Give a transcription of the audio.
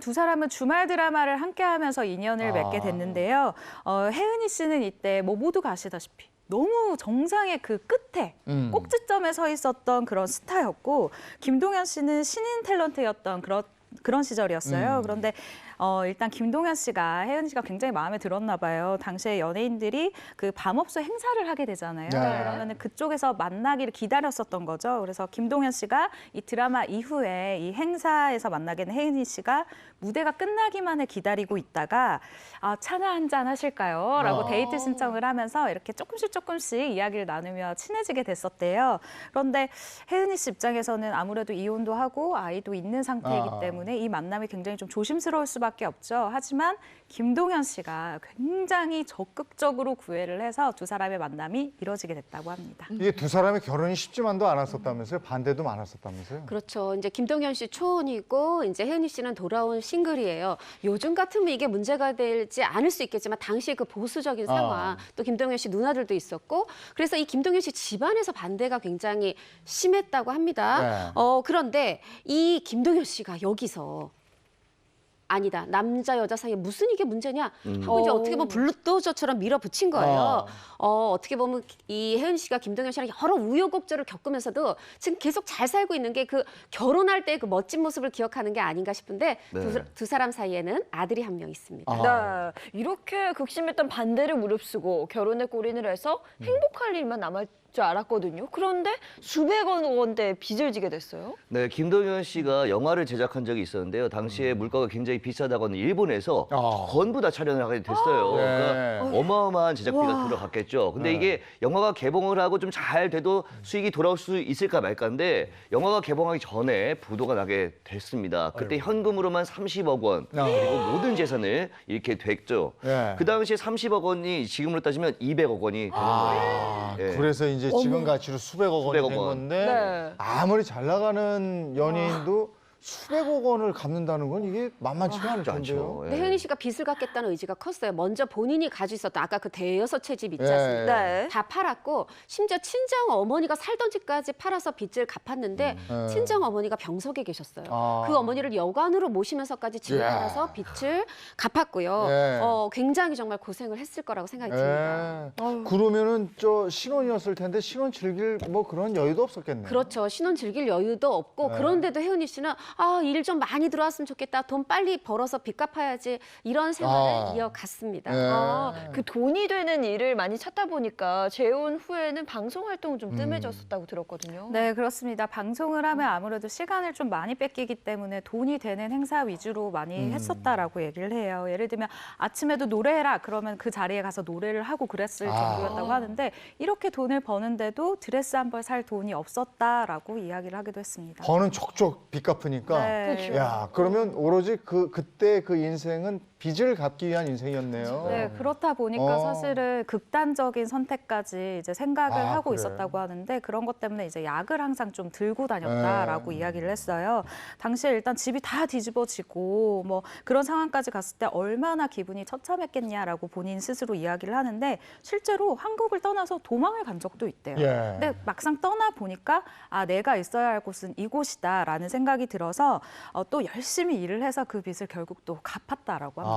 두 사람은 주말 드라마를 함께하면서 인연을 맺게 됐는데요. 혜은이 씨는 이때 뭐 모두가 아시다시피 너무 정상의 그 끝에 꼭지점에 서 있었던 그런 스타였고, 김동현 씨는 신인 탤런트였던 그런 시절이었어요. 그런데 일단 김동현 씨가 혜은 씨가 굉장히 마음에 들었나 봐요. 당시에 연예인들이 그 밤업소 행사를 하게 되잖아요. 그러면은 그쪽에서 만나기를 기다렸었던 거죠. 그래서 김동현 씨가 이 드라마 이후에 이 행사에서 만나게 된 혜은이 씨가 무대가 끝나기만을 기다리고 있다가 차나 한잔 하실까요? 라고 데이트 신청을 하면서 이렇게 조금씩 이야기를 나누며 친해지게 됐었대요. 그런데 혜은이 씨 입장에서는 아무래도 이혼도 하고 아이도 있는 상태이기 때문에 이 만남이 굉장히 좀 조심스러울 수밖에 없죠. 하지만 김동현 씨가 굉장히 적극적으로 구애를 해서 두 사람의 만남이 이뤄지게 됐다고 합니다. 이게 두 사람의 결혼이 쉽지만도 않았었다면서요? 반대도 많았었다면서요? 그렇죠. 이제 김동현 씨 초혼이고 이제 혜은이 씨는 돌아온 싱글이에요. 요즘 같으면 이게 문제가 되지 않을 수 있겠지만 당시 그 보수적인 상황, 또 김동현 씨 누나들도 있었고, 그래서 이 김동현 씨 집안에서 반대가 굉장히 심했다고 합니다. 그런데 이 김동현 씨가 여기서 아니다, 남자 여자 사이에 무슨 이게 문제냐 하고 이제 어떻게 보면 불도저처럼 밀어붙인 거예요. 어떻게 보면 이 혜은 씨가 김동현 씨랑 여러 우여곡절을 겪으면서도 지금 계속 잘 살고 있는 게 그 결혼할 때 그 멋진 모습을 기억하는 게 아닌가 싶은데, 두 사람 사이에는 아들이 한 명 있습니다. 네, 이렇게 극심했던 반대를 무릅쓰고 결혼에 골인을 해서 행복할 일만 남을 줄 알았거든요. 그런데 수백억 원대 빚을 지게 됐어요. 네, 김동현 씨가 영화를 제작한 적이 있었는데요. 당시에 물가가 굉장히 비싸다고는 일본에서 전부 다 촬영을 하게 됐어요. 그러니까 어마어마한 제작비가 들어갔겠죠. 근데 이게 영화가 개봉을 하고 좀 잘 돼도 수익이 돌아올 수 있을까 말까인데, 영화가 개봉하기 전에 부도가 나게 됐습니다. 그때 현금으로만 30억 원, 그리고 모든 재산을 잃게 됐죠. 그 당시에 30억 원이 지금으로 따지면 200억 원이 되는 거예요. 그래서 이제 지금 가치로 수백억 원이 된 건데 아무리 잘 나가는 연예인도 수백억 원을 갚는다는 건 이게 만만치가 않을 텐데요. 근데 혜은이 씨가 빚을 갚겠다는 의지가 컸어요. 먼저 본인이 가지고 있었던 아까 그 대여섯 채 집 있지 않습니까? 다 팔았고, 심지어 친정 어머니가 살던 집까지 팔아서 빚을 갚았는데 친정 어머니가 병석에 계셨어요. 그 어머니를 여관으로 모시면서까지 집을 팔아서 빚을 갚았고요. 굉장히 정말 고생을 했을 거라고 생각이 듭니다. 그러면은 신혼이었을 텐데 신혼 즐길 뭐 그런 여유도 없었겠네요. 그렇죠. 신혼 즐길 여유도 없고, 그런데도 혜은이 씨는 일 좀 많이 들어왔으면 좋겠다. 돈 빨리 벌어서 빚 갚아야지. 이런 생활을 이어갔습니다. 그 돈이 되는 일을 많이 찾다 보니까 재혼 후에는 방송 활동은 좀 뜸해졌었다고 들었거든요. 네, 그렇습니다. 방송을 하면 아무래도 시간을 좀 많이 뺏기기 때문에 돈이 되는 행사 위주로 많이 했었다라고 얘기를 해요. 예를 들면 아침에도 노래해라 그러면 그 자리에 가서 노래를 하고 그랬을 정도였다고 하는데, 이렇게 돈을 버는데도 드레스 한 벌 살 돈이 없었다라고 이야기를 하기도 했습니다. 버는 족족 빚 갚으니까. 네. 야, 그러면 오로지 그때 그 인생은 빚을 갚기 위한 인생이었네요. 네, 그렇다 보니까 사실은 극단적인 선택까지 이제 생각을 하고 있었다고 하는데, 그런 것 때문에 이제 약을 항상 좀 들고 다녔다라고 이야기를 했어요. 당시에 일단 집이 다 뒤집어지고 뭐 그런 상황까지 갔을 때 얼마나 기분이 처참했겠냐라고 본인 스스로 이야기를 하는데, 실제로 한국을 떠나서 도망을 간 적도 있대요. 근데 막상 떠나 보니까 내가 있어야 할 곳은 이곳이다라는 생각이 들어서 또 열심히 일을 해서 그 빚을 결국 또 갚았다라고 합니다.